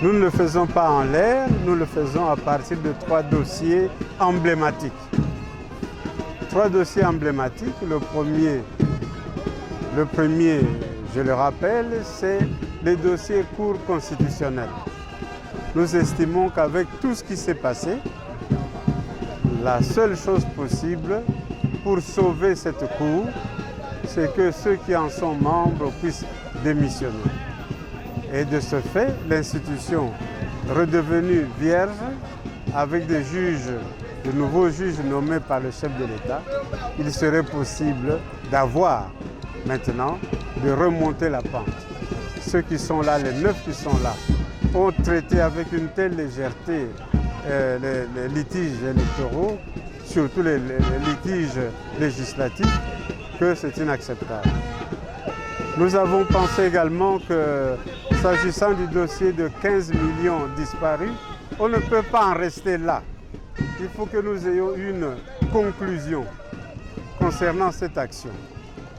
Nous ne le faisons pas en l'air, nous le faisons à partir de 3 dossiers emblématiques. 3 dossiers emblématiques. Le premier, je le rappelle, c'est les dossiers cours constitutionnels. Nous estimons qu'avec tout ce qui s'est passé, la seule chose possible pour sauver cette cour, c'est que ceux qui en sont membres puissent démissionner. Et de ce fait, l'institution redevenue vierge, avec des juges, de nouveaux juges nommés par le chef de l'État, il serait possible d'avoir maintenant, de remonter la pente. Ceux qui sont là, les 9 qui sont là, ont traité avec une telle légèreté les litiges électoraux, surtout les litiges législatifs, que c'est inacceptable. Nous avons pensé également que, s'agissant du dossier de 15 millions disparus, on ne peut pas en rester là. Il faut que nous ayons une conclusion concernant cette action.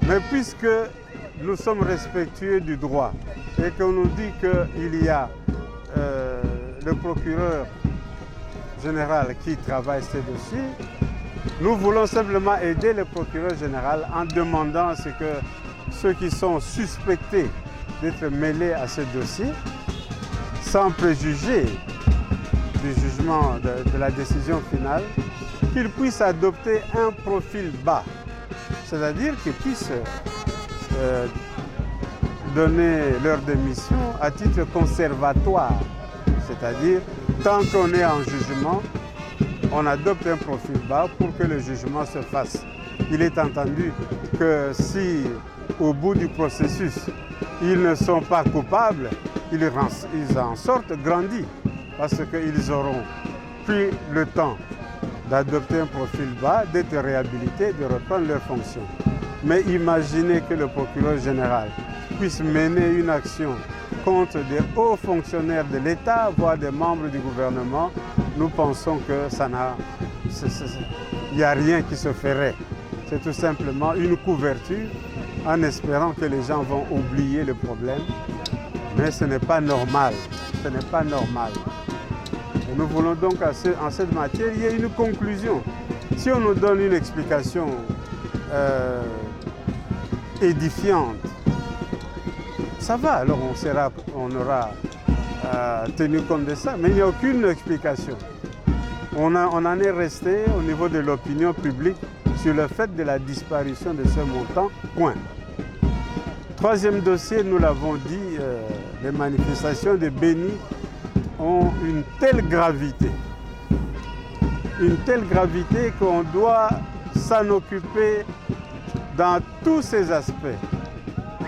Mais puisque nous sommes respectueux du droit et qu'on nous dit qu'il y a le procureur général qui travaille ces dossiers, nous voulons simplement aider le procureur général en demandant à ce que ceux qui sont suspectés d'être mêlés à ce dossier, sans préjuger du jugement de la décision finale, qu'ils puissent adopter un profil bas, c'est-à-dire qu'ils puissent donner leur démission à titre conservatoire, c'est-à-dire tant qu'on est en jugement, on adopte un profil bas pour que le jugement se fasse. Il est entendu que si au bout du processus, ils ne sont pas coupables, ils en sortent grandis parce qu'ils auront pris le temps d'adopter un profil bas, d'être réhabilités, de reprendre leurs fonctions. Mais imaginez que le procureur général puisse mener une action contre des hauts fonctionnaires de l'État, voire des membres du gouvernement. Nous pensons que il n'y a rien qui se ferait. C'est tout simplement une couverture en espérant que les gens vont oublier le problème. Mais ce n'est pas normal. Ce n'est pas normal. Et nous voulons donc en cette matière, il y ait une conclusion. Si on nous donne une explication édifiante, ça va, alors on aura tenu compte de ça, mais il n'y a aucune explication. On en est resté au niveau de l'opinion publique sur le fait de la disparition de ce montant, point. Troisième dossier, nous l'avons dit, les manifestations de Béni ont une telle gravité qu'on doit s'en occuper dans tous ses aspects.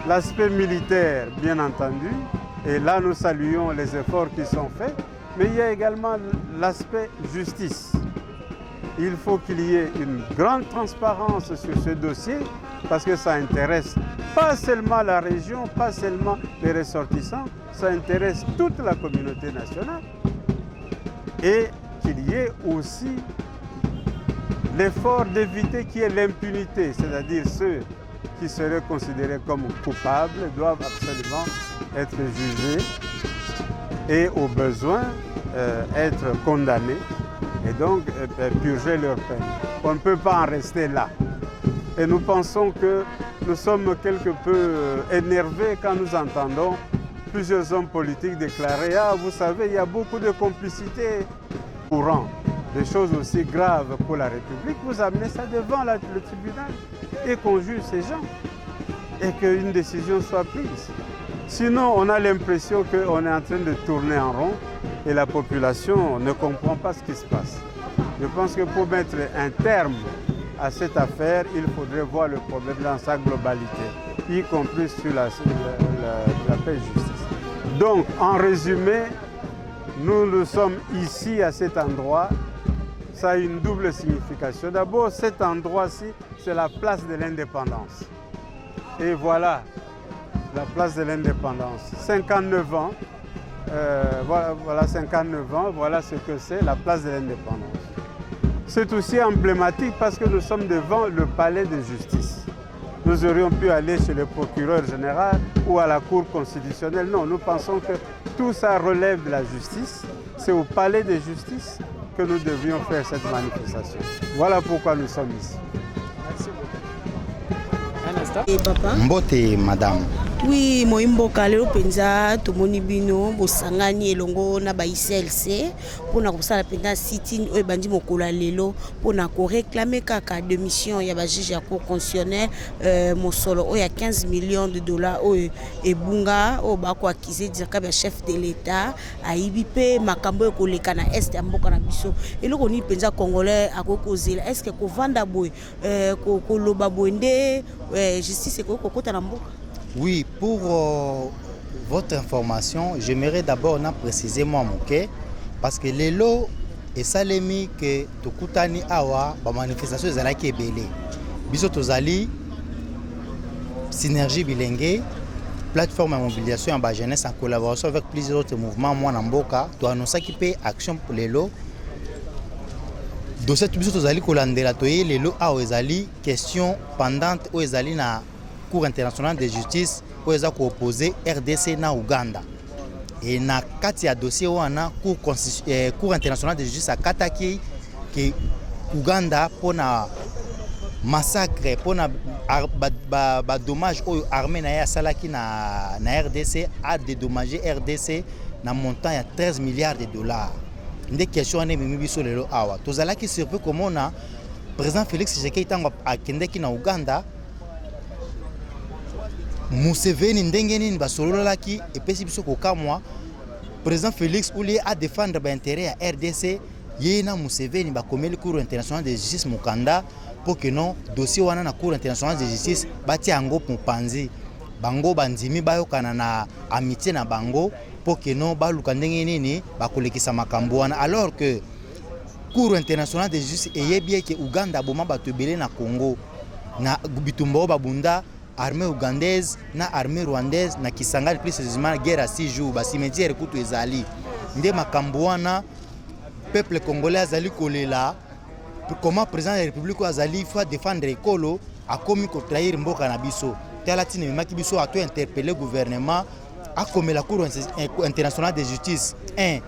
L'aspect militaire, bien entendu, et là nous saluons les efforts qui sont faits, mais il y a également l'aspect justice. Il faut qu'il y ait une grande transparence sur ce dossier parce que ça intéresse pas seulement la région, pas seulement les ressortissants, ça intéresse toute la communauté nationale. Et qu'il y ait aussi l'effort d'éviter qu'il y ait l'impunité, c'est-à-dire ceux qui seraient considérés comme coupables doivent absolument être jugés et au besoin être condamnés et donc purger leur peine. On ne peut pas en rester là. Et nous pensons que nous sommes quelque peu énervés quand nous entendons plusieurs hommes politiques déclarer « Ah, vous savez, il y a beaucoup de complicité courant, des choses aussi graves pour la République, vous amenez ça devant le tribunal et qu'on juge ces gens et qu'une décision soit prise. » Sinon, on a l'impression qu'on est en train de tourner en rond et la population ne comprend pas ce qui se passe. Je pense que pour mettre un terme à cette affaire, il faudrait voir le problème dans sa globalité, y compris sur la paix et justice. Donc, en résumé, nous sommes ici à cet endroit. Ça a une double signification. D'abord, cet endroit-ci, c'est la place de l'indépendance. Et voilà, la place de l'indépendance. 59 ans, voilà 59 ans, voilà ce que c'est la place de l'indépendance. C'est aussi emblématique parce que nous sommes devant le palais de justice. Nous aurions pu aller chez le procureur général ou à la Cour constitutionnelle. Non, nous pensons que tout ça relève de la justice. C'est au palais de justice que nous devrions faire cette manifestation. Voilà pourquoi nous sommes ici. Merci beaucoup. Un instant. Et papa? Mbote, madame. Oui, moimboka lelo penza tomoni bino bosangani elongo na ba ICLC pona kosala penza sitting oyo bandi mokola lelo pona ko réclamer kaka démission ya ba juge ya cour constitutionnelle mosolo oyo ya 15 millions de dollars oyo ebunga oyo bako accuser diraka ba chef de l'état aibi pe makambo ekoleka na est ya mboka na biso eloko ni penza congolais akokozela est-ce que ko vanda boy ko loba boende justice ko kota na mboka. Oui, pour votre information, j'aimerais d'abord préciser moi moké parce que les lots et salemi que tokutani awa ba manifestation ezalaki ebele. Biso tozali synergie bilenge plateforme de mobilisation en bas jeunesse en collaboration avec plusieurs autres mouvements moi na mboka to annoncer qui paye action pour les lots. Dossier biso tozali kolandela toye les lots awa ezali question pendante o ezali na Cour internationale de justice pour opposer RDC na Uganda. Et na kati ya dossier wana Cour internationale de justice a kataki que Uganda pona massacre pona ba dommage au armée na ya salaki na RDC a dédommagé RDC na montant ya 13 milliards de dollars. Ndé question ane mimi biso lelo awa. Tozalaki surpris comment na président Félix Tshisekedi tango akendeki na Uganda Museveni ndenge nini basololaki epesi biso kokamwa président Félix Ouli a défendre ba intérêt ya RDC yena Museveni bakomeli Cour internationale de justice mukanda pour que non dossier wana na Cour internationale de justice bati yango mupanzi bango bandimi bayokana na amitié na bango pour que non baluka ndenge nini bakolekisa makambo wana alors que Cour internationale de justice eyebi ke Uganda boma bato ebele na Congo na bitumba babunda armée ougandaise na armée rwandaise na Kisangani plus précisément guerre à 6 jours ba cimetière kutu ezali nde makambo wana peuple congolais azali kolela comment président de la République azali faut défendre ekolo akomi ko trahir mboka na biso tala tine maki biso ato interpeller gouvernement a comme la Cour internationale de justice un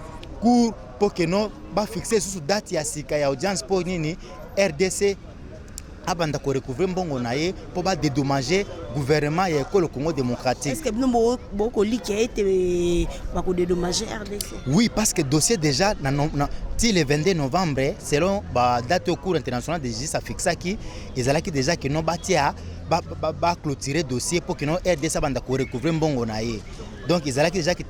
cour pour que non ba fixer sous date ya sika ya audience pour nini RDC abanda ko recouvrer mbongo naye pour ba dédommager gouvernement ya école Congo démocratique. Est-ce que nous beaucoup liqué été ba ko dédommager RDC? Oui, parce que dossier déjà le 22 novembre selon ba date au cours international de justice a fixé qui ezalaki déjà que non batia ba clôturer dossier pour que non RDC abanda ko recouvrer mbongo naye. Donc ezalaki déjà que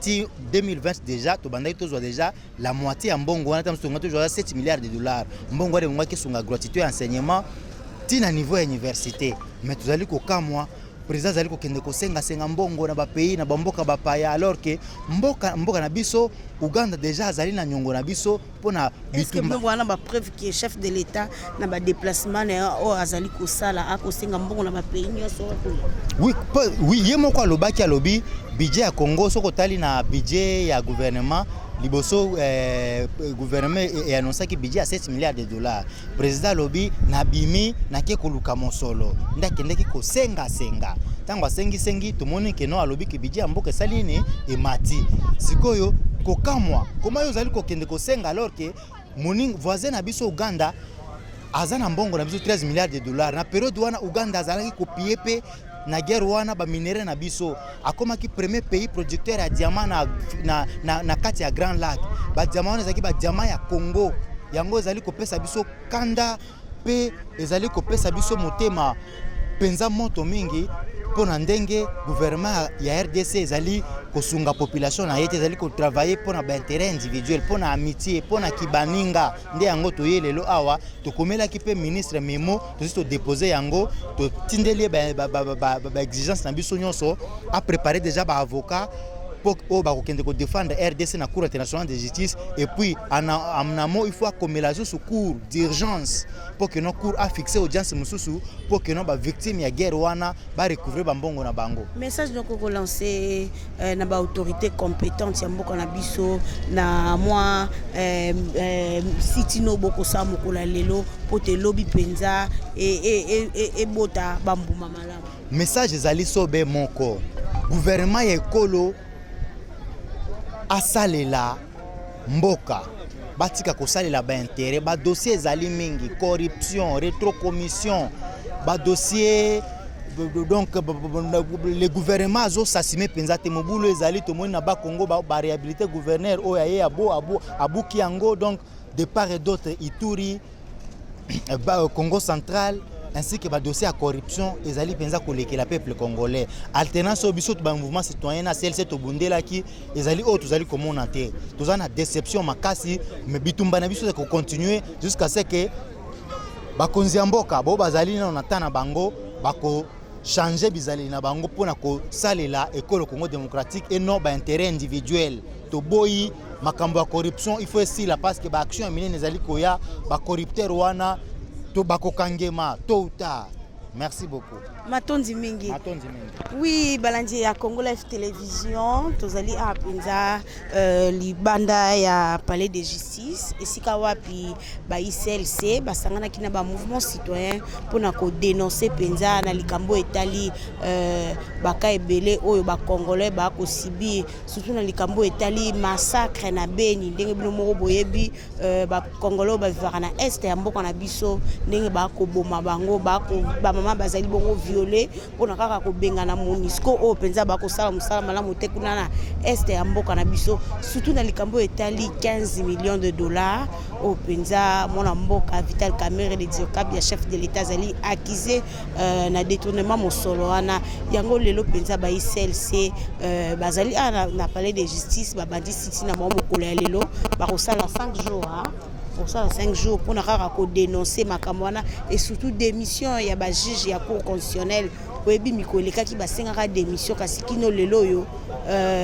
2020 déjà to banda to déjà la moitié en mbongo wana tamsonga to 7 milliards de dollars. Mbongo de ngwa ki sunga gratuité enseignement tina niveau université mais tozali kokamwa président zali kokende kosenga senga mbongo na ba pays na bamboka bapaya alors que mboka na biso Uganda déjà azali na nyongo na biso pona bitumba. Est-ce que wana ba preuve que chef de l'état na ba déplacement na o azali kosala akosenga mbongo na ba pays nyonso? Oui yemoko alobaki alobi budget ya Congo soko tali na budget ya gouvernement liboso gouvernement et annoncé que budget à 7 milliards de dollars. Président lobi na bimi na ke koluka mosolo ndakendeki ko senga tango sengi tumoni ke no alobi ke budget mboka salini e mati sikoyo kokamwa koma yo zali ko kende ko senga alors que moni voisin na biso Uganda azana mbongo na biso 13 milliards de dollars na période wana Uganda azalaki kopier pe na guerre wana ba minéraux na biso akoma ki premier pays producteur ya diamant na kati ya Grand Lac ba diamant wana ezaki ba diamant ya Congo yango ezali kopesa biso kanda pe ezali kopesa biso motema penza moto mingi pour ndenge gouvernement ya RDC ezali kosunga population na yete ezali ko travailler pour na intérêt individuel pour na amitié pour na kibaninga nde yango toye lelo awa tokomela ki pe ministre memo to déposer yango to tindeli ba exigence na biso nyonso a préparer déjà ba avocat pour défendre RDC na Cour internationale de justice et puis en amont il faut commélager ce cours d'urgence pour que nos cours a fixé audience mususu pour que nos victimes ya guerre wana ba recouvrer bambongo na bango. Message donc ko lancer na ba autorité compétente ya mboka na biso na moi sitino boko sa mokola lelo pour te lobby penza et bota bambuma malamu. Message ezali sobe moko gouvernement ya ekolo asalela mboka batika kosalela ba intérêt ba dossier ezali mingi corruption rétrocommission ba dossier donc le gouvernement azo sasime penza te mobulo ezali to mona ba Congo ba réhabiliter gouverneur o yaye abu kiango donc de part et d'autre Ituri Congo central ainsi que ba dossier à corruption ezali penza kolekela peuple congolais alternance au biso ba mouvement citoyen na CLC to bundela ki ezali o tozali komona te tozana déception makasi mais bitumba na biso ko continuer jusqu'à ce que ba konzi mboka bo bazali na tana bango bako changer bizali na bango pona ko salela ekolo Congo démocratique et non ba intérêt individuel to boyi makambo ya corruption il faut aussi la parce que ba action minene ezali koya ba corrupteur wana Bakokangema, tôt ou tard. Merci beaucoup. Matondi mingi. Oui, balandi ya Congo Live Télévision, tozali a penza libanda ya Palais de Justice, esika wapi ba ICLC, basangana kina ba mouvement citoyen pona ko dénoncer penza na likambo etali baka ebele oyo ba Congolais ba ko sibi, surtout na likambo etali massacre na Beni, ndenge bino moko boyebi ba Congolais ba vivaka na est ya mboka na biso, ndenge ba ko boma bango ba ko ba mama bazali bongo violé pona kaka ko benga na MONUSCO o penza ba ko sala musala malamu te kuna na est ya mboka na biso, surtout na likambo etali 15 millions de dollars o penza mona mboka Vital Kamerhe de Diokab ya chef de l'état zali accusé na détournement mosolo wana yango lelo penza ba ICLC bazali na palais de justice ba bandi siti na mo mokola lelo ba ko sala 5 jours pour ça 5 jours pour nous dénoncer makamwana et surtout démission ya ba juge ya cour constitutionnelle oyebi mikoleka ki basengaka démission kasi kino lelo yo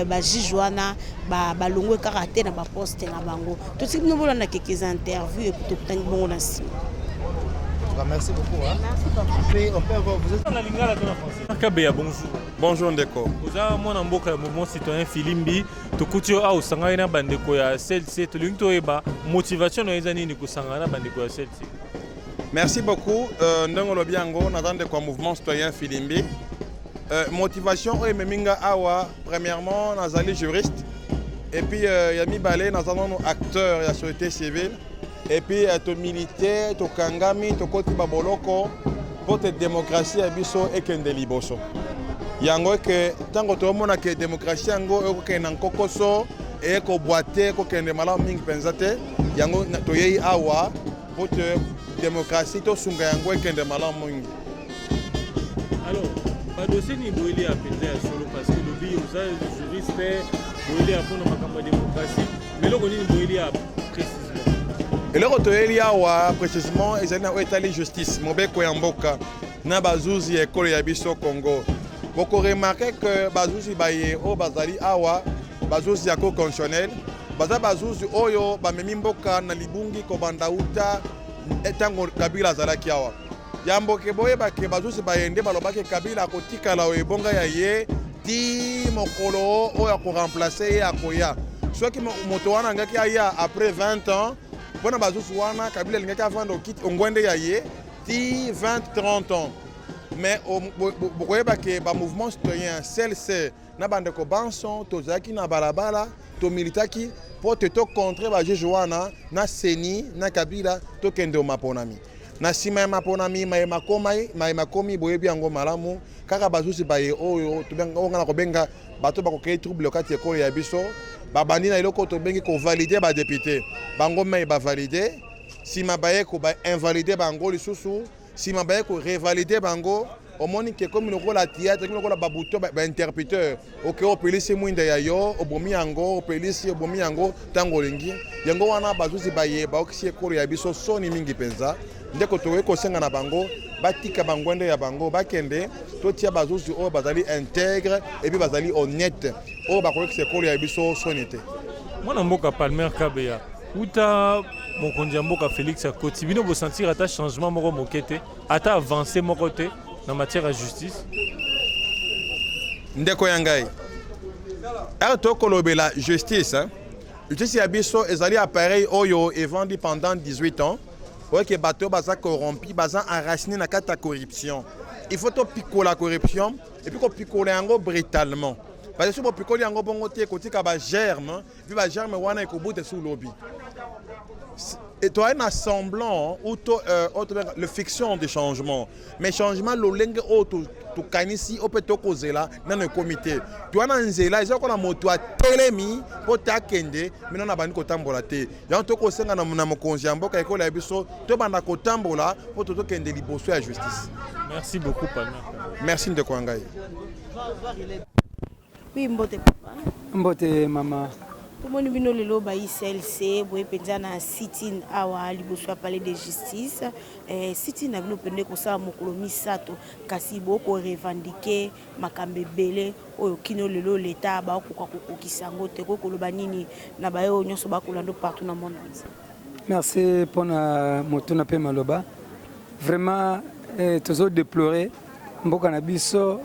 ba juge wana ba longwe karaté na ba poste na bango to siki no bolana quelques interviews et to tani bongo na si. Merci beaucoup. Hein? Merci beaucoup. On peut avoir vous êtes dans la lingala de la français. Kabea bonjour. Bonjour Ndeko. Vous avez mon mboka ya mouvement citoyen Filimbi to kutio au sangana na bandeko ya CLC to lingto eba motivation na ezani ni kusangana bandeko ya CLC. Merci beaucoup. Ndongo lobiango natande kwa mouvement citoyen Filimbi. Motivation o meminga awa premièrement nazali juriste et puis yami balé nazano acteur ya société civile. Et puis, tu militaire, tu kangami, tu koti baboloko, pour te démocratie à biso et kende liboso. Yango que tango to mona que démocratie yango e ko kena kokoso e ko boite ko kende mala mingi penzate yango to yei awa pour te démocratie to sunga yango e kende mala mingi. Alors, pas dossier ni boili à penza solo parce que le bi aux juristes boili à pour makambo démocratie, mais le koni boili à précisément. Et le retoyeli awa précisément ezali na etali justice mobeko ya mboka na bazuzi ekolo ya biso Congo. Boko remarquer que bazuzi baye o bazali awa bazuzi ya cour constitutionnelle baza bazuzi oyo bamemi mboka na libungi ko bandauta etango Kabila azalaki awa. Yamboke boyeba ke bazuzi bayende balobaki Kabila kotikala o ebonga ya ye ti mokolo oyo ko remplacer ya koya. Soki moto wana ngaki aya après 20 ans bona bazusu wana Kabila lingaki avanda okiti ongwende ya ye ti 20-30 ans. Mais bokoyeba ke ba mouvement citoyen CLC na bandeko banson tozaki na balabala to militaki po te to contre ba juge wana na seni na Kabila to kende o maponami na sima ya maponami makomi boyebi yango malamu kaka bazusi baye oyo to benga ngana ko benga bato bako créer trouble kati ekolo ya biso babandi na iloko to bengi ko valider ba député bango mai ba valider sima baye ko ba invalider bango lisusu sima baye ko revalider bango au moni que comme nous la théâtre comme nous la babuto interpréteur OK o pelisi mwinda ya yo obomi yango pelisi obomi yango tango lengi yango wana bazuzi baye ba okisi ekolo ya biso soni mingi penza ndeko towe ko senga na bango batika bangwende ya bango bakende totia bazuzi o bazali intègre et puis bazali honnête o bakokisi ekolo ya biso soni te mwana mboka Palmer Kabeya uta mokonzi ya mboka Félix Akoti bino bo sentir ata changement moko mokete ata avancer moko te en matière de justice. Ndeko yangai. La justice, justice ya biso ezali appareil oyo est vendu pendant 18 ans. Ouais que bateau baza corrompu, baza enraciné na kata corruption. Il faut to picoler la corruption et puis ko picoler yango brutalement. Parce que si on picoler yango bongo te ko tika ba germe, puis ba germe wana ko boute sous lobby. Et toi, un semblant ou le fiction de changement. Mais changement, le lingue auto, tu canisi, au peut causer là dans le comité. Tu as un zéla, ils ont la moto à télémi pour t'attendre, mais non, on a pas une cotambolate. Il y a un truc aussi dans mon conjiambo, quand il y a un biso, tu as un cotambola pour te toquer libération à la justice. Merci beaucoup, Palmer. Merci de Kwangai. Oui, mbote papa. Mbote maman. Tomoni bino lelo ba ICLC boye penza na sit-in awa liboso ya palais de justice sit-in na bino pende kosala mokolo misato kasi boko revendiquer makambo ebele oyo kino lelo l'État ba kokoka kokokisa yango te kokoloba nini na bayo nyonso bakolanda partout na monde. Merci pour na motuna pe maloba. Vraiment tozo déplorer mboka na biso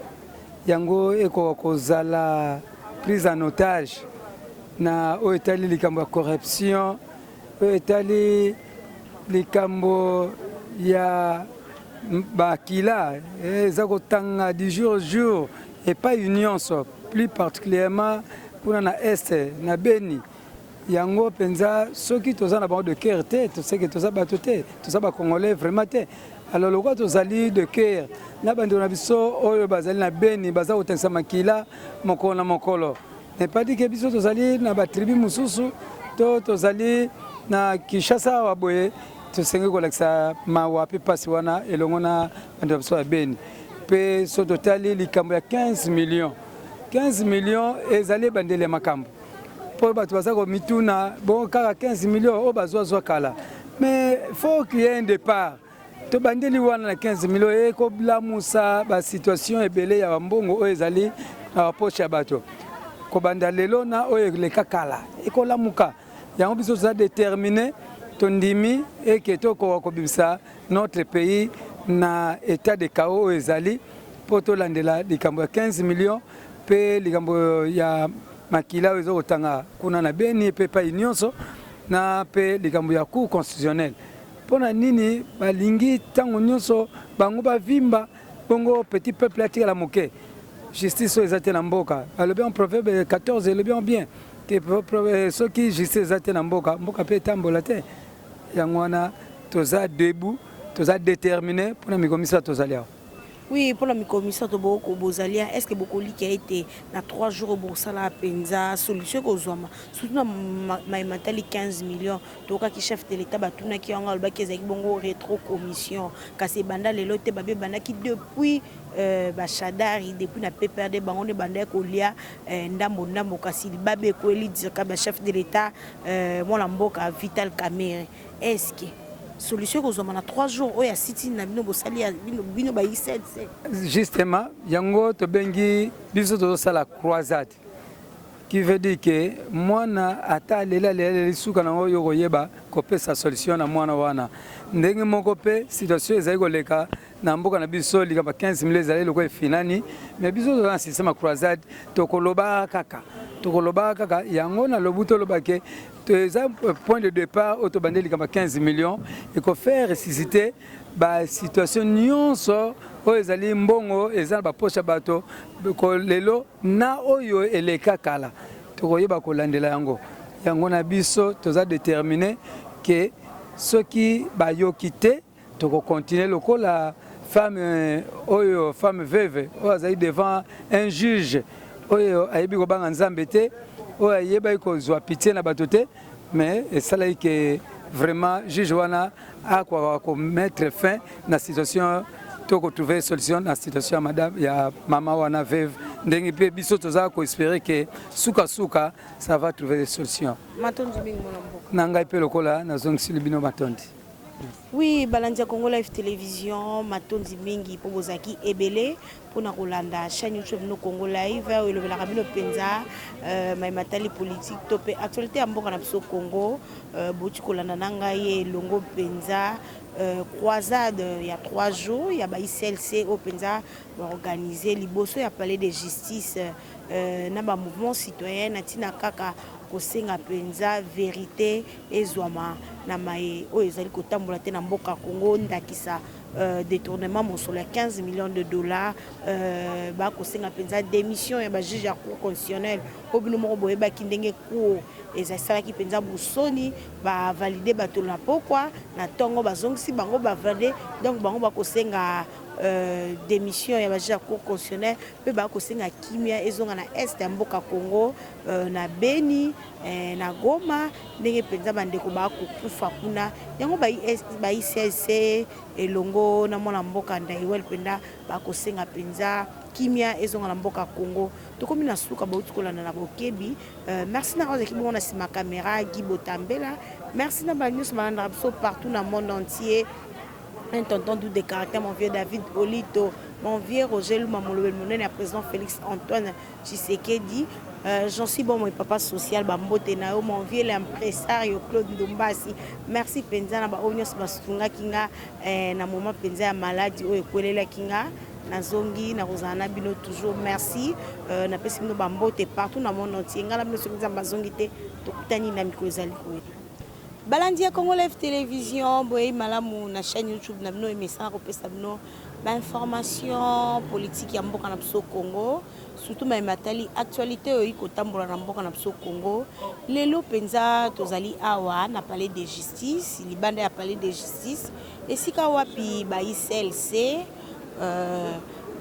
yango eko kozala prise en otage na oetali likambo ya corruption oetali likambo ya bakila eza kotanga du jour au jour et pas union so plus particulièrement kuna na est na Beni yango penza soki toza na bango de cœur te toseke toza bato te toza ba congolais vraiment te alors lokwa tozali de cœur na bando na biso oyo bazali na Beni baza kotangisa makila mokolo na mokolo. n'est pas dit que biso tozali na ba tribu mususu to tozali na Kinshasa wa boye tosenge kolekisa mawa pe pasi wana elongo na bando biso ya Beni pe so totali likambo ya 15 millions ezali bandele makambo po bato baza ko mituna bon kaka 15 millions o bazwa kala mais faut qu'il y ait un départ to bandeli wana na 15 millions e ko blamusa ba situation ebele ya mbongo o ezali na poche ya bato ko banda lelo na oyo le kakala ekolamuka yango biso za déterminer tondimi et que to ko bimisa notre pays na état de chaos ezali poto landela likambo ya 15 millions pe likambo ya makila ozo kotanga kuna na Beni pe pa nyonso na pe likambo ya cour constitutionnelle pona nini balingi tango nyonso bango bavimba bongo petit peuple atika la moke justice ezate na mboka le bien proverbe 14 le bien que ceux qui justice ezate na mboka pe tambola te yango wana toza debout toza déterminé pona mikomisa tozalia. Oui, pour la commission de Boko Bozalia, est-ce que beaucoup qui a été dans 3 jours au Boursala Penza, solution aux hommes, surtout dans ma 15 millions, donc qui chef de l'État, Batuna qui a un qui bongo rétro commission, Kassé Banda, les lotes Babé Banda qui depuis Bachadari, depuis la PPR de Bangon de Banda Kolia, Ndambo Kassi, Babé Koeli, chef de l'État, Molamboka, Vital Kamere, est-ce que solution aux hommes, on a 3 jours, il y a City, bino ba justement, yango to bengi biso to sala croisade qui veut dire que mwana ata lela suka na oyo koyeba ko pesa solution na mwana wana ndenge moko pe situation ezali koleka na mboka na biso lika ba 15 000 ezali loko finani mais biso to na système croisade to koloba kaka yango na lobuto lobake point de départ autobandeli kama 15 millions et ko faire ressusciter ba situation nyonso o ezali mbongo ezali ba poche bato ko lelo na oyo eleka kala to koyeba ko landela yango na biso toza déterminé que ceux qui ba yokite to ko continuer lokola femme oyo femme veuve o azali devant un juge oyo ayebi ko banga nzambe te oyo ayeba ko zwa pitié na bato te mais ça que vraiment juge wana a quoi mettre fin na situation toko trouver solution na situation ya madame ya mama wana veuve ndenge pe biso toza ko espérer que suka ça va trouver des solutions. Matondi mingi mona mboka. Na ngai pe lokola nazongisi libino matondi. Oui, Balandia Congo Live Télévision, Matondi mingi po bozaki ebele pona kolanda chaîne YouTube no Congo Live o le la kabino penza mai matali politique topé actualité ya mboka na biso Congo boti kolanda nanga ye longo penza croisade il y a 3 jours, il y a ICLC au penza organiser liboso ya palais de justice na ba mouvement citoyen na tina kaka kosenga penza vérité ezwama na mai o ezali kotambola te na mboka Congo ndakisa détournement mosolo ya 15 millions de dollars ba kosenga penza démission ya ba juge ya cour constitutionnelle obino moko boyeba kindenge cour ezasalaki penza busoni ba valider bato na pokwa na tongo bazongisi bango ba valider donc bango ba kosenga démission ya bajuge ya cour constitutionnelle pe ba kosenga kimia ezonga na est ya mboka Congo na Beni na Goma ndenge penza bandeko ba kokufa kuna yango ba ICLC elongo na mona mboka ndaiwel penda ba kosenga penza kimia ezonga na mboka Congo tokomi na suka ba utikola na bokebi merci na roze ki bona sima caméra Guy Botambela merci na ba news malanda biso partout dans le monde entier. Un tonton doux de caractère, mon vieux David Olito, mon vieux Roger Lumamolo, le président Félix Antoine Tshisekedi, j'en suis bon, mon papa social, mon vieux l'impresario Claude Ndombasi. Merci Penza, na ba onyos bastunga kinga na moment Penza maladie o ekolela kinga. Nazongi na Rosana bino toujours merci na pesi bino bambote partout dans le monde entier ngala bino sokiza bazongi te tokutani na mikolo ezali ko Balandia Congo Live Télévision, boy malamu na chaîne YouTube na bino emesa ko pesa bino ba information politique ya mboka na biso Congo, surtout ma matali actualité oyi ko tambola na mboka na biso Congo. Lelo penza tozali awa na palais de justice, libanda ya palais de justice, esika wapi ba ICLC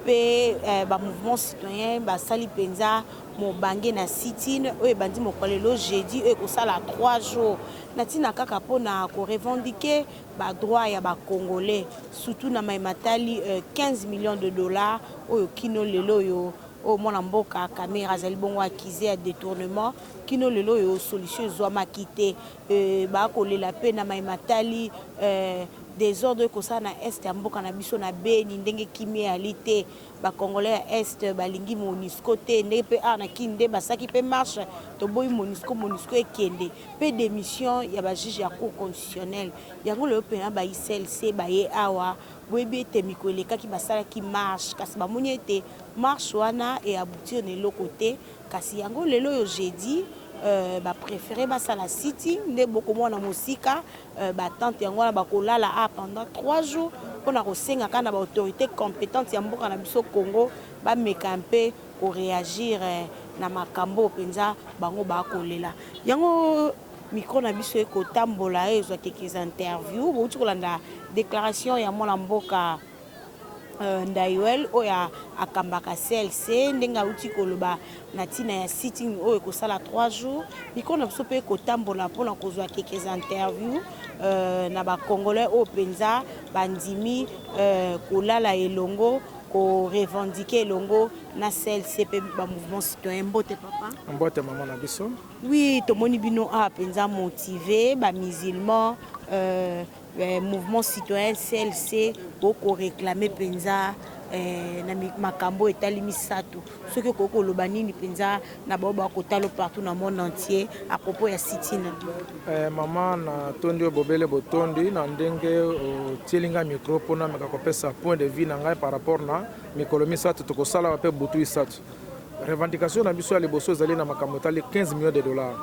pe ba mouvement citoyen ba sali penza mo bangé na sitine oyo bandi mokolelo jeudi oyo kosala 3 jours natina kaka pona ko revendiquer ba droit ya ba congolais surtout na matali 15 millions de dollars oyo kino lelo yo o mona mboka caméra zali bongo akize ya détournement kino lelo yo solution zwa makite ba kolela pe na matali désordre ko ça na est ya mboka na biso na Beni ndenge kimia alite ba congolais ya est balingi MONUSCO te ndenge pe na kinde basaki pe marche to boy MONUSCO ekende pe démission ya ba juge ya cour constitutionnelle yango le pe na ba ICLC ba ye awa boyebi ete mikolo ekaki basala ki marche kasi bamoni ete marche wana e aboutir na eloko te kasi yango lelo yo jeudi ba préféré basala sitting nde bokomona mosika ba tante yango wana bakolala pendant 3 jours pona kosenga kana ba autorité compétente ya mboka na biso Congo ba meka mpe ko réagir na makambo penza bango bakolela yango micro na biso eko tambola ezwa quelques interviews bouti kolanda déclaration ya mwana mboka Ndaiwel oya akambaka CLC ndenga uti koloba na tina ya sitting oyo kosala 3 jours biko na biso pe kotambola pona kozwa quelques interviews na ba congolais o penza bandimi kolala elongo ko revendiquer elongo na CLC pe ba mouvement citoyen mbote papa mbote maman na biso oui tomoni bino a penza motivé ba musulmans mouvement citoyen CLC pour réclamer penza na makambo etali misato soki koko lobanini penza na baba kotalo partout na monde entier à propos ya sitina maman na tondi obobele botondi na ndenge tielinga micro pona meka kopesa point de vue na ngai par rapport na mikolo misato tokosala pe butu isato revendication na biso ya liboso ezali na makambo etali 15 millions de dollars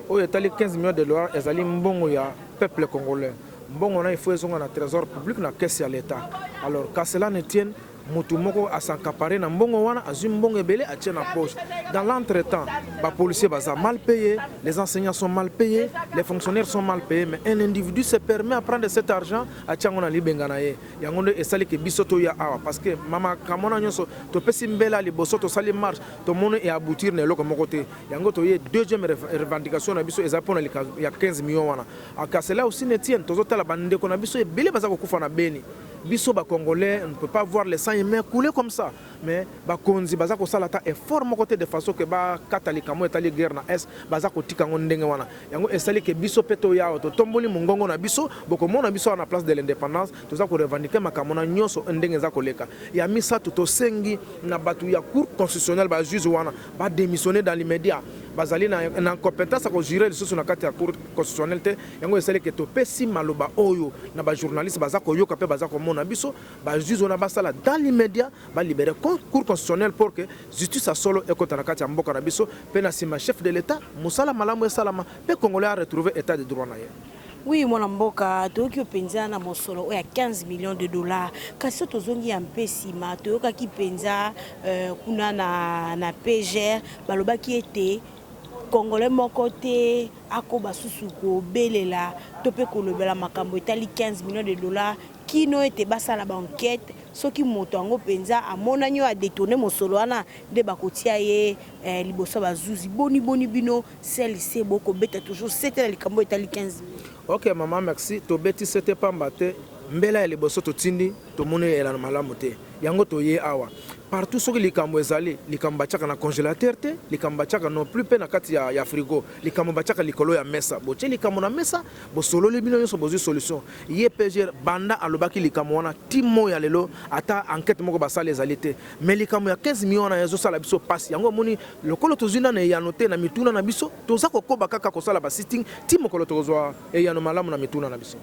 oyo etali 15 millions de dollars ezali mbongo ya peuple congolais mbongo na il faut ezonga na trésor public na caisse ya l'état alors qu'à cela ne tienne mutu moko asankapare na mbongo wana azwi mbongo ebele atie na poche. Dans l'entretemps, les policiers sont mal payés, les enseignants sont mal payés, les fonctionnaires sont mal payés, mais un individu se permet à prendre cet argent à tiangona libengana ye. Yangondo esali ke bisoto ya awa parce que mama kamona nyoso to pesi mbela liboso to sali marche to mono et aboutir ne loko mokote. Yango to ye deuxième revendication na biso ezapona ya 15 millions wana. Aka cela aussi ne tient tozota la bande ko na biso ebele baza ko kufa na beni. Biso ba Congolais, on ne peut pas voir les sangs humains couler comme ça. Mais ba konzi baza ko salata effort mo côté de façon que ba katalika mo etali guerre na est baza ko tika ngondenge wana. Yango esali ke biso peto ya to tomboli mongongo na biso boko mona biso na place de l'indépendance toza ko revendiquer makamona nyonso ndenge za koleka. Ya misa to sengi na batu ya cour constitutionnelle ba juge wana ba démissionner dans l'immédiat. Bazali na compétence à gérer les choses na kati ya cour constitutionnelle te yango esali ke to pesi maloba oyo na ba journaliste baza ko yoka pe baza ko mona biso ba juge na basala dans l'immédiat ba libérer cour constitutionnelle pour que justice a solo et contre na kati ya mboka na biso pe na sima chef de l'état musala malamu e salama pe congolais a retrouver état de droit na ye. Oui, mon amboka, toki penza na mosolo oya 15 millions de dollars. Kasi tozongi ya mpesima, toyoka ki penza kuna na PGR, baloba ki ete Congolais moko te akoba susu ko belela tope kolobela makambo etali 15 millions de dollars kino ete basala ba enquête soki moto ango penza amona nyo a détourner mosolo wana de bakotia ye liboso bazuzi boni bino celle boko beta toujours c'était la likambo etali 15 millions. OK maman, merci. To beti c'était pas mbaté mbela ya liboso to tindi to mone ela na malamu te yango to ye awa partout soki likambo ezali likambo bachaka na congélateur te likambo bachaka non plus pe na kati ya frigo likambo bachaka likolo ya mesa boche likambo na mesa bo solo le bino nyonso bozwi solution ye PGR banda alobaki likambo wana timo ya lelo ata enquête moko basala ezali te mais likambo ya 15 millions na yazo sala biso passe yango moni lokolo tozina na ya noté na mituna na biso toza kokoba kaka kosala ba sitting timo kolo tozwa e ya no malamu na mituna na biso.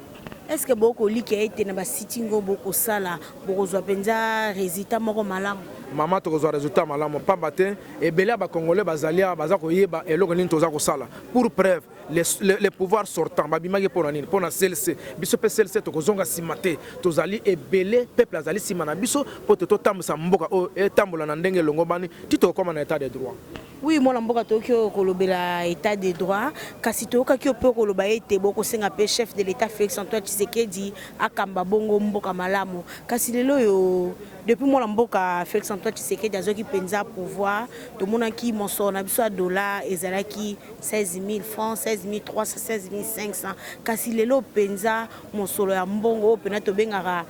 Est-ce que beaucoup li ke ete na ba sitting beaucoup sala beaucoup zo penza résultat moko malamu mama tokozwa résultat malamu pamba te ebele ba congolais bazalia baza koyeba eloko nini toza kosala pour preuve les pouvoirs sortants babimaki pona nini pona CLC biso pe CLC tokozonga sima te tozali ebele peuple azali sima na biso po te totambusa mboka o etambola na ndenge longo bani tito koma na état de droit. Oui, moi mboka tokyo kolobela état de droit kasi toka kyo pe koloba ete boko senga pe chef de l'état Félix Antoine Tshisekedi akamba bongo mboka malamu kasi lelo yo depuis moi mboka Félix Antoine Tshisekedi azoki penza pouvoir to monaki monso na biso dollar ezalaki 16 000 francs 16 300 16 500 kasi lelo penza monsolo ya mbongo pena to bengara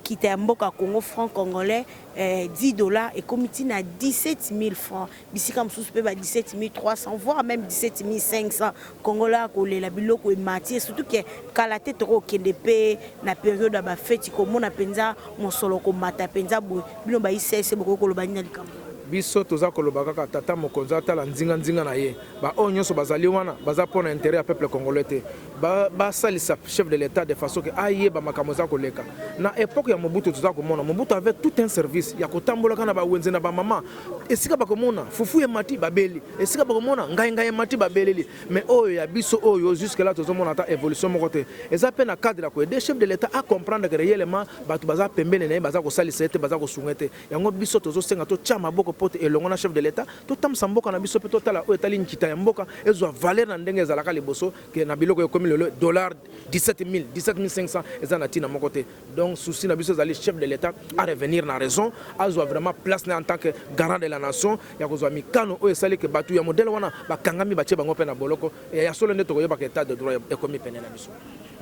quitte mboka Congo franc congolais $10 et comité na 17 000 francs bisika msusu pe ba 17 300 voire même 17 500 congolais kolela biloko e matière surtout que kala te toko kende pe na période ba fête ko mona penza mosolo ko mata penza bino ba isese boko ko lobanya likambo biso toza koloba kaka tata mokonza tala nzinga na ye ba onyoso bazali wana baza pona intérêt ya peuple congolais te ba salisa chef de l'état de façon que aye ba makamoza koleka na époque ya Mobutu toza komona Mobutu avait tout un service ya kotambola kana ba wenze na ba mama esika ba komona fufu ya mati babeli esika ba komona ngai mati babeleli mais oyo ya biso oyo jusque là tozo mona ta évolution moko te eza pe na cadre ko aider chef de l'état à comprendre que réellement batu baza pembele na baza ko salisa te baza ko sungete yango biso tozo senga to chama boko pote elongo na chef de l'état to tamsa mboka na biso pe to tala o etali nkita ya mboka ezwa valeur na ndenge ezalaka liboso ke na biloko ekomi le dollar 17 500 eza na tina moko te donc souci na biso ezali chef de l'état à revenir na raison azwa vraiment place na en tant que garant de la nation ya kozwa mikano o esali ke batu ya modèle wana bakangami batie bango pe na boloko ya solo nde tokoyeba ke état de droit ekomi pene na biso.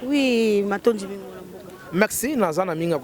Oui, matondi merci nazana minga